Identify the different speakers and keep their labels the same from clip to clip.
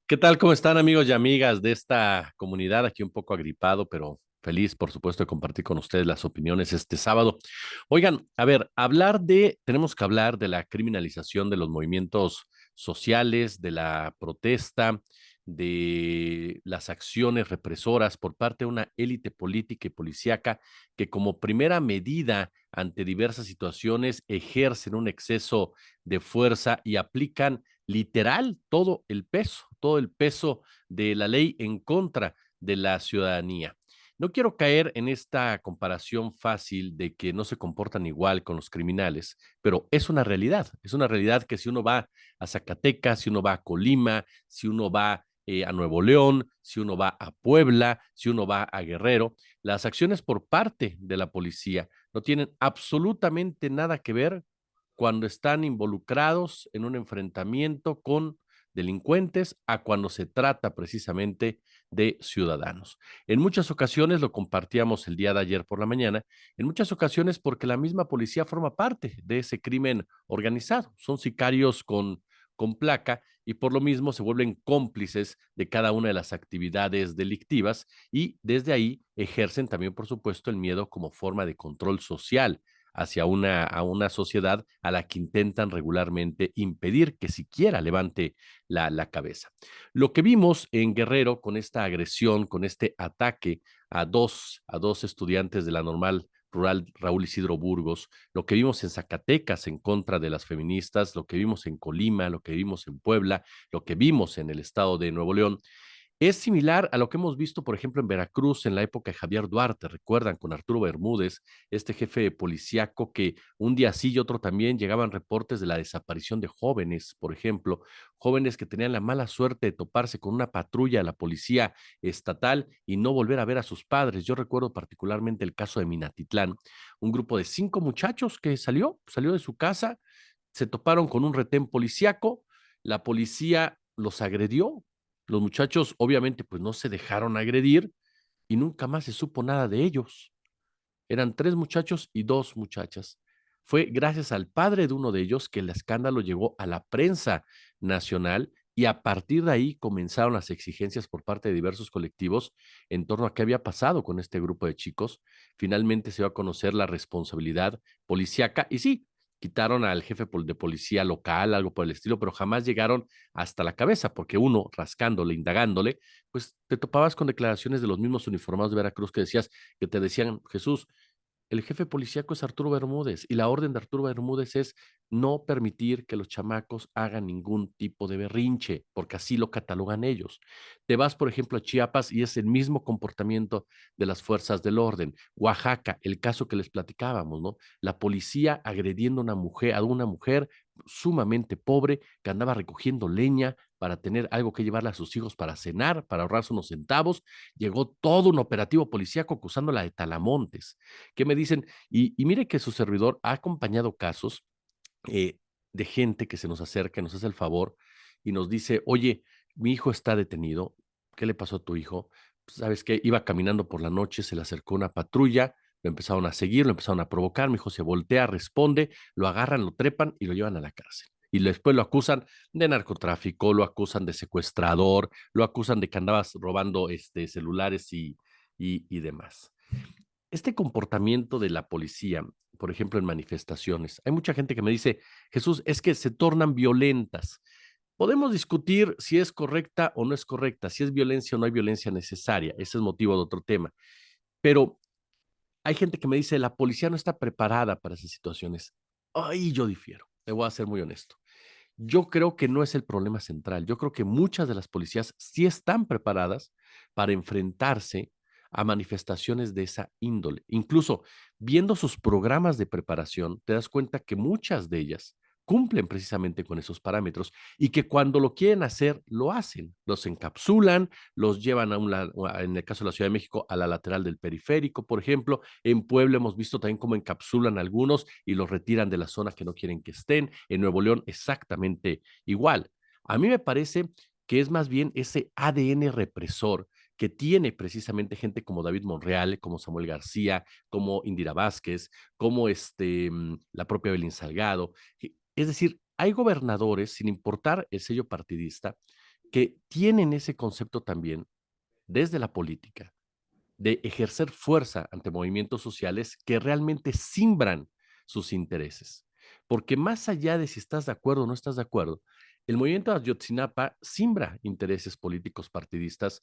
Speaker 1: ¿Qué tal? ¿Cómo están amigos y amigas de esta comunidad? Aquí un poco agripado, pero feliz, por supuesto, de compartir con ustedes las opiniones este sábado. Oigan, a ver, tenemos que hablar de la criminalización de los movimientos sociales, de la protesta, de las acciones represoras por parte de una élite política y policíaca que como primera medida ante diversas situaciones ejercen un exceso de fuerza y aplican literal todo el peso de la ley en contra de la ciudadanía. No quiero caer en esta comparación fácil de que no se comportan igual con los criminales, pero es una realidad que si uno va a Zacatecas, si uno va a Colima, si uno va a Nuevo León, si uno va a Puebla, si uno va a Guerrero, las acciones por parte de la policía no tienen absolutamente nada que ver cuando están involucrados en un enfrentamiento con delincuentes a cuando se trata precisamente de ciudadanos. En muchas ocasiones, lo compartíamos el día de ayer por la mañana, en muchas ocasiones porque la misma policía forma parte de ese crimen organizado, son sicarios con placa y por lo mismo se vuelven cómplices de cada una de las actividades delictivas y desde ahí ejercen también, por supuesto, el miedo como forma de control social hacia a una sociedad a la que intentan regularmente impedir que siquiera levante la cabeza. Lo que vimos en Guerrero con esta agresión, con este ataque a dos estudiantes de la normal rural Raúl Isidro Burgos, lo que vimos en Zacatecas en contra de las feministas, lo que vimos en Colima, lo que vimos en Puebla, lo que vimos en el estado de Nuevo León, es similar a lo que hemos visto, por ejemplo, en Veracruz en la época de Javier Duarte, recuerdan, con Arturo Bermúdez, este jefe policíaco que un día sí y otro también llegaban reportes de la desaparición de jóvenes, por ejemplo, jóvenes que tenían la mala suerte de toparse con una patrulla de la policía estatal y no volver a ver a sus padres. Yo recuerdo particularmente el caso de Minatitlán, un grupo de 5 muchachos que salió de su casa, se toparon con un retén policíaco, la policía los agredió, los muchachos obviamente pues no se dejaron agredir y nunca más se supo nada de ellos. Eran 3 muchachos y 2 muchachas. Fue gracias al padre de uno de ellos que el escándalo llegó a la prensa nacional y a partir de ahí comenzaron las exigencias por parte de diversos colectivos en torno a qué había pasado con este grupo de chicos. Finalmente se dio a conocer la responsabilidad policíaca y sí, quitaron al jefe de policía local, algo por el estilo, pero jamás llegaron hasta la cabeza, porque uno, rascándole, indagándole, pues te topabas con declaraciones de los mismos uniformados de Veracruz que te decían, Jesús, el jefe policíaco es Arturo Bermúdez y la orden de Arturo Bermúdez es no permitir que los chamacos hagan ningún tipo de berrinche, porque así lo catalogan ellos. Te vas, por ejemplo, a Chiapas y es el mismo comportamiento de las fuerzas del orden. Oaxaca, el caso que les platicábamos, ¿no? La policía agrediendo a una mujer sumamente pobre que andaba recogiendo leña para tener algo que llevarle a sus hijos para cenar, para ahorrarse unos centavos. Llegó todo un operativo policíaco acusándola de talamontes. ¿Qué me dicen? Y mire que su servidor ha acompañado casos eh, de gente que se nos acerca, nos hace el favor y nos dice, oye, mi hijo está detenido, ¿qué le pasó a tu hijo? Pues, ¿sabes qué? Iba caminando por la noche, se le acercó una patrulla, lo empezaron a seguir, lo empezaron a provocar, mi hijo se voltea, responde, lo agarran, lo trepan y lo llevan a la cárcel. Y después lo acusan de narcotráfico, lo acusan de secuestrador, lo acusan de que andabas robando celulares y demás. Este comportamiento de la policía, por ejemplo, en manifestaciones, hay mucha gente que me dice, Jesús, es que se tornan violentas. Podemos discutir si es correcta o no es correcta, si es violencia o no hay violencia necesaria. Ese es motivo de otro tema. Pero hay gente que me dice, la policía no está preparada para esas situaciones. Ahí yo difiero, te voy a ser muy honesto. Yo creo que no es el problema central. Yo creo que muchas de las policías sí están preparadas para enfrentarse a manifestaciones de esa índole. Incluso viendo sus programas de preparación, te das cuenta que muchas de ellas cumplen precisamente con esos parámetros y que cuando lo quieren hacer, lo hacen. Los encapsulan, los llevan en el caso de la Ciudad de México, a la lateral del periférico, por ejemplo. En Puebla hemos visto también cómo encapsulan a algunos y los retiran de la zona que no quieren que estén. En Nuevo León, exactamente igual. A mí me parece que es más bien ese ADN represor que tiene precisamente gente como David Monreal, como Samuel García, como Indira Vázquez, como la propia Belín Salgado. Es decir, hay gobernadores, sin importar el sello partidista, que tienen ese concepto también desde la política de ejercer fuerza ante movimientos sociales que realmente simbran sus intereses. Porque más allá de si estás de acuerdo o no estás de acuerdo, el movimiento de Ayotzinapa simbra intereses políticos partidistas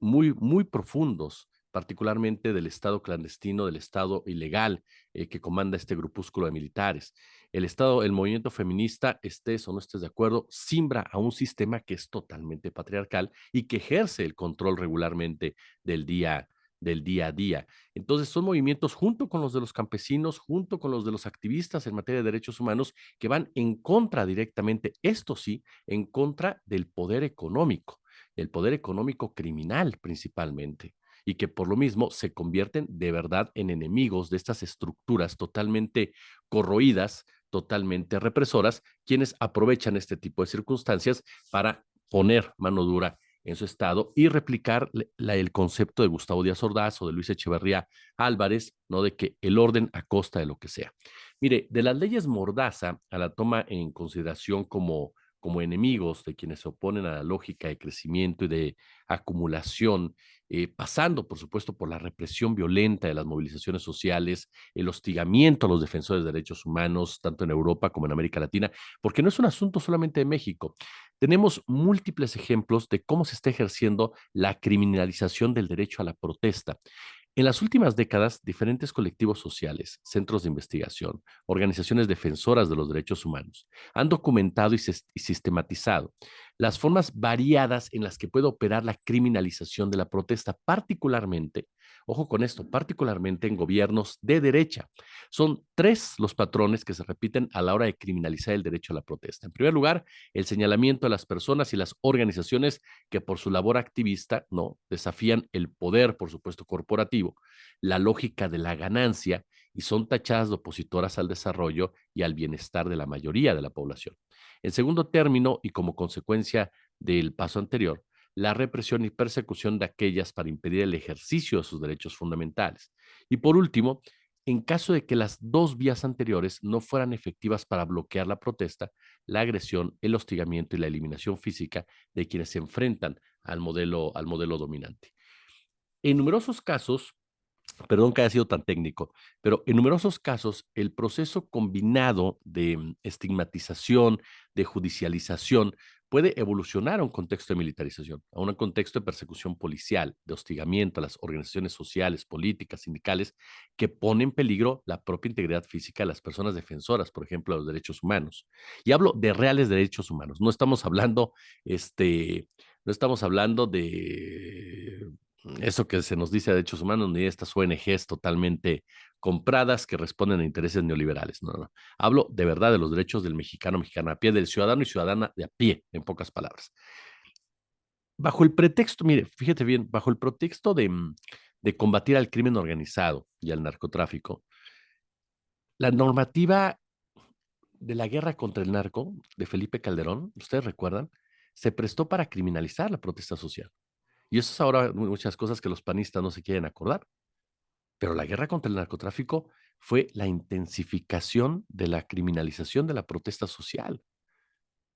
Speaker 1: muy profundos, particularmente del Estado clandestino, del Estado ilegal que comanda este grupúsculo de militares. El movimiento feminista, estés o no estés de acuerdo, simbra a un sistema que es totalmente patriarcal y que ejerce el control regularmente del día del día a día. Entonces son movimientos junto con los de los campesinos, junto con los de los activistas en materia de derechos humanos, que van en contra directamente, esto sí, en contra del poder económico, el poder económico criminal principalmente, y que por lo mismo se convierten de verdad en enemigos de estas estructuras totalmente corroídas, totalmente represoras, quienes aprovechan este tipo de circunstancias para poner mano dura en su estado y replicar el concepto de Gustavo Díaz Ordaz o de Luis Echeverría Álvarez, ¿no? De que el orden a costa de lo que sea. Mire, de las leyes Mordaza a la toma en consideración como enemigos de quienes se oponen a la lógica de crecimiento y de acumulación, pasando, por supuesto, por la represión violenta de las movilizaciones sociales, el hostigamiento a los defensores de derechos humanos, tanto en Europa como en América Latina, porque no es un asunto solamente de México. Tenemos múltiples ejemplos de cómo se está ejerciendo la criminalización del derecho a la protesta. En las últimas décadas, diferentes colectivos sociales, centros de investigación, organizaciones defensoras de los derechos humanos han documentado y sistematizado las formas variadas en las que puede operar la criminalización de la protesta, particularmente, ojo con esto, particularmente en gobiernos de derecha. Son tres los patrones que se repiten a la hora de criminalizar el derecho a la protesta. En primer lugar, el señalamiento de las personas y las organizaciones que por su labor activista no desafían el poder, por supuesto, corporativo, la lógica de la ganancia y son tachadas de opositoras al desarrollo y al bienestar de la mayoría de la población. En segundo término, y como consecuencia del paso anterior, la represión y persecución de aquellas para impedir el ejercicio de sus derechos fundamentales. Y por último, en caso de que las dos vías anteriores no fueran efectivas para bloquear la protesta, la agresión, el hostigamiento y la eliminación física de quienes se enfrentan al modelo dominante. En numerosos casos, perdón que haya sido tan técnico, pero en numerosos casos el proceso combinado de estigmatización, de judicialización, puede evolucionar a un contexto de militarización, a un contexto de persecución policial, de hostigamiento a las organizaciones sociales, políticas, sindicales, que pone en peligro la propia integridad física de las personas defensoras, por ejemplo, de los derechos humanos. Y hablo de reales derechos humanos, no estamos hablando, no estamos hablando de eso que se nos dice de derechos humanos, ni de estas ONGs totalmente compradas que responden a intereses neoliberales. No, no. Hablo de verdad de los derechos del mexicano, mexicana a pie, del ciudadano y ciudadana de a pie, en pocas palabras. Bajo el pretexto, mire, fíjate bien, bajo el pretexto de combatir al crimen organizado y al narcotráfico, la normativa de la guerra contra el narco de Felipe Calderón, ustedes recuerdan, se prestó para criminalizar la protesta social. Y eso es ahora muchas cosas que los panistas no se quieren acordar. Pero la guerra contra el narcotráfico fue la intensificación de la criminalización de la protesta social,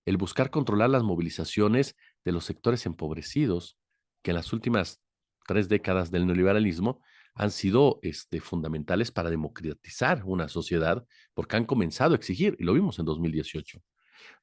Speaker 1: el buscar controlar las movilizaciones de los sectores empobrecidos, que en las últimas 3 décadas del neoliberalismo han sido fundamentales para democratizar una sociedad, porque han comenzado a exigir, y lo vimos en 2018.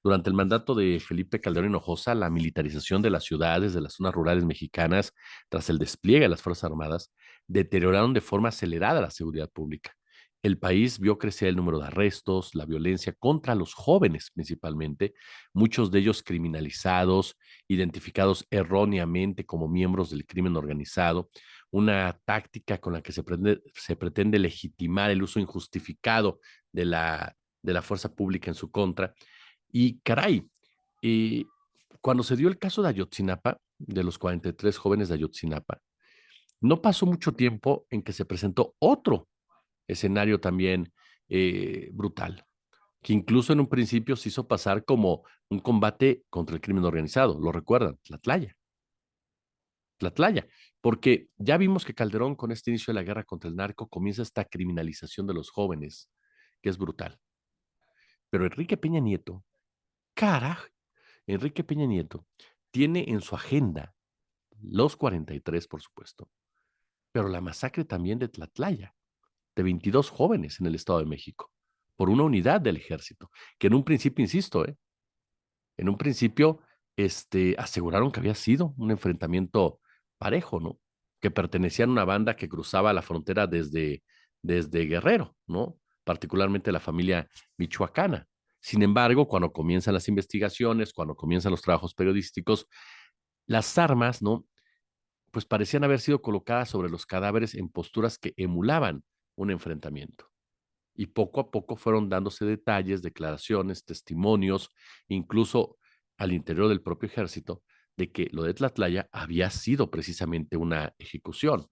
Speaker 1: Durante el mandato de Felipe Calderón Hinojosa, la militarización de las ciudades, de las zonas rurales mexicanas, tras el despliegue de las Fuerzas Armadas, deterioraron de forma acelerada la seguridad pública. El país vio crecer el número de arrestos, la violencia contra los jóvenes principalmente, muchos de ellos criminalizados, identificados erróneamente como miembros del crimen organizado, una táctica con la que se pretende legitimar el uso injustificado de la fuerza pública en su contra. Y caray, eh, cuando se dio el caso de Ayotzinapa, de los 43 jóvenes de Ayotzinapa, no pasó mucho tiempo en que se presentó otro escenario también brutal, que incluso en un principio se hizo pasar como un combate contra el crimen organizado, lo recuerdan, Tlatlaya, porque ya vimos que Calderón con este inicio de la guerra contra el narco comienza esta criminalización de los jóvenes, que es brutal. Pero Enrique Peña Nieto, carajo, Enrique Peña Nieto tiene en su agenda los 43, por supuesto, pero la masacre también de Tlatlaya, de 22 jóvenes en el Estado de México, por una unidad del ejército, que en un principio, insisto, en un principio aseguraron que había sido un enfrentamiento parejo, ¿no? Que pertenecían a una banda que cruzaba la frontera desde Guerrero, ¿no? Particularmente la familia michoacana. Sin embargo, cuando comienzan las investigaciones, cuando comienzan los trabajos periodísticos, las armas, ¿no? Pues parecían haber sido colocadas sobre los cadáveres en posturas que emulaban un enfrentamiento. Y poco a poco fueron dándose detalles, declaraciones, testimonios, incluso al interior del propio ejército, de que lo de Tlatlaya había sido precisamente una ejecución.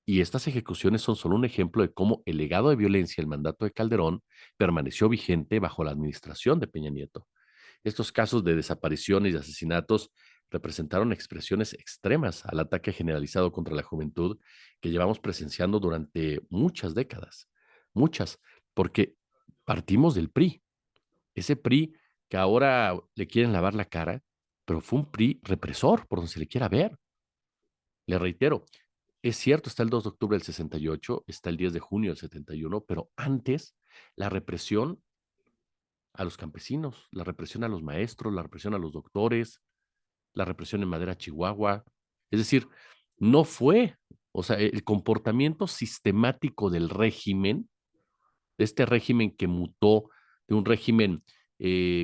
Speaker 1: Y estas ejecuciones son solo un ejemplo de cómo el legado de violencia, el mandato de Calderón, permaneció vigente bajo la administración de Peña Nieto. Estos casos de desapariciones y asesinatos representaron expresiones extremas al ataque generalizado contra la juventud que llevamos presenciando durante muchas décadas, muchas, porque partimos del PRI, ese PRI que ahora le quieren lavar la cara, pero fue un PRI represor, por donde se le quiera ver. Le reitero, es cierto, está el 2 de octubre del 68, está el 10 de junio del 71, pero antes la represión a los campesinos, la represión a los maestros, la represión a los doctores, la represión en Madera, Chihuahua. Es decir, no fue, o sea, el comportamiento sistemático del régimen, de este régimen que mutó de un régimen,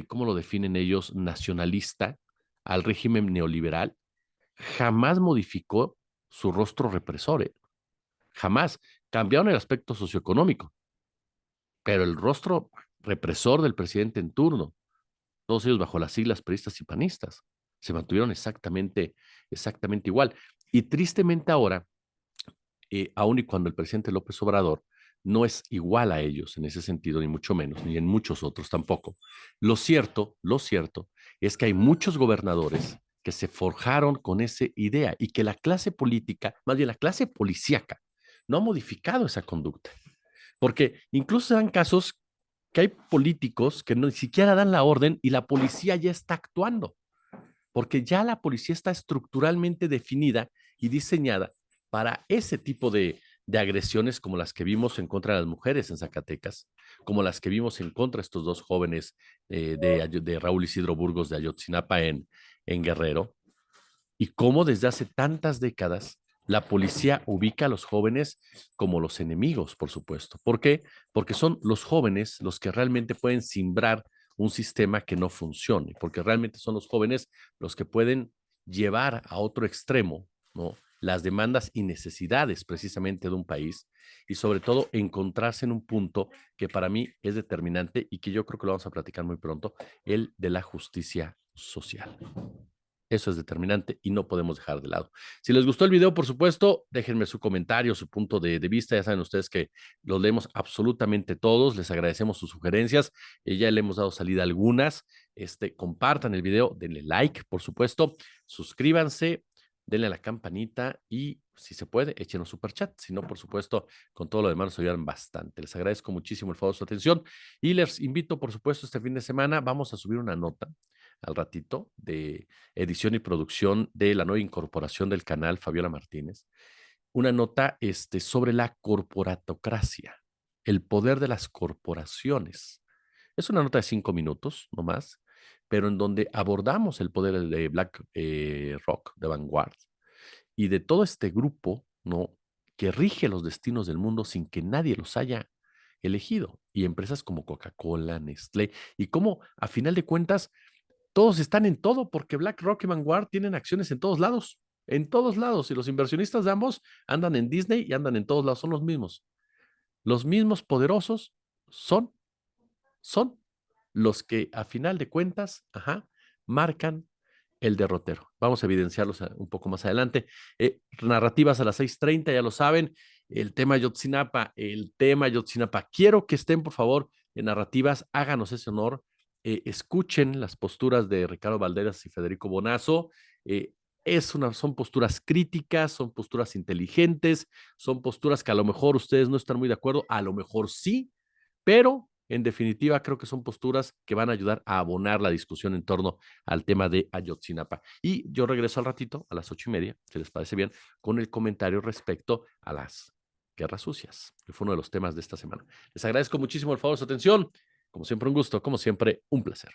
Speaker 1: ¿cómo lo definen ellos? Nacionalista, al régimen neoliberal, jamás modificó su rostro represor, jamás. Cambiaron el aspecto socioeconómico, pero el rostro represor del presidente en turno, todos ellos bajo las siglas priistas y panistas, se mantuvieron exactamente igual. Y tristemente ahora, aun y cuando el presidente López Obrador no es igual a ellos en ese sentido, ni mucho menos, ni en muchos otros tampoco, lo cierto es que hay muchos gobernadores que se forjaron con esa idea y que la clase política, más bien la clase policíaca, no ha modificado esa conducta. Porque incluso se dan casos que hay políticos que no, ni siquiera dan la orden y la policía ya está actuando, porque ya la policía está estructuralmente definida y diseñada para ese tipo de agresiones como las que vimos en contra de las mujeres en Zacatecas, como las que vimos en contra de estos dos jóvenes de Raúl Isidro Burgos de Ayotzinapa en Guerrero, y cómo desde hace tantas décadas la policía ubica a los jóvenes como los enemigos, por supuesto. ¿Por qué? Porque son los jóvenes los que realmente pueden simbrar un sistema que no funcione, porque realmente son los jóvenes los que pueden llevar a otro extremo, ¿no? Las demandas y necesidades precisamente de un país y sobre todo encontrarse en un punto que para mí es determinante y que yo creo que lo vamos a platicar muy pronto, el de la justicia social. Eso es determinante y no podemos dejar de lado. Si les gustó el video, por supuesto, déjenme su comentario, su punto de vista. Ya saben ustedes que los leemos absolutamente todos. Les agradecemos sus sugerencias. Ya le hemos dado salida a algunas. Compartan el video, denle like, por supuesto. Suscríbanse, denle a la campanita y, si se puede, échenos super chat. Si no, por supuesto, con todo lo demás nos ayudan bastante. Les agradezco muchísimo el favor de su atención y les invito, por supuesto, este fin de semana vamos a subir una nota al ratito de edición y producción de la nueva incorporación del canal, Fabiola Martínez, una nota sobre la corporatocracia, el poder de las corporaciones. Es una nota de 5 minutos, no más, pero en donde abordamos el poder de Black Rock, de Vanguard, y de todo este grupo, ¿no? Que rige los destinos del mundo sin que nadie los haya elegido. Y empresas como Coca-Cola, Nestlé, y cómo, a final de cuentas, todos están en todo porque BlackRock y Vanguard tienen acciones en todos lados, y los inversionistas de ambos andan en Disney y andan en todos lados, son los mismos poderosos son, son los que a final de cuentas, marcan el derrotero. Vamos a evidenciarlos un poco más adelante. Narrativas a las 6:30, ya lo saben, el tema Yotzinapa. Quiero que estén, por favor, en narrativas, háganos ese honor, escuchen las posturas de Ricardo Valderas y Federico Bonazo. eh, son posturas críticas, son posturas inteligentes, son posturas que a lo mejor ustedes no están muy de acuerdo, a lo mejor sí, pero En definitiva, creo que son posturas que van a ayudar a abonar la discusión en torno al tema de Ayotzinapa. Y yo regreso al ratito, a las 8:30, si les parece bien, con el comentario respecto a las guerras sucias, que fue uno de los temas de esta semana. Les agradezco muchísimo el favor de su atención. Como siempre, un gusto, como siempre, un placer.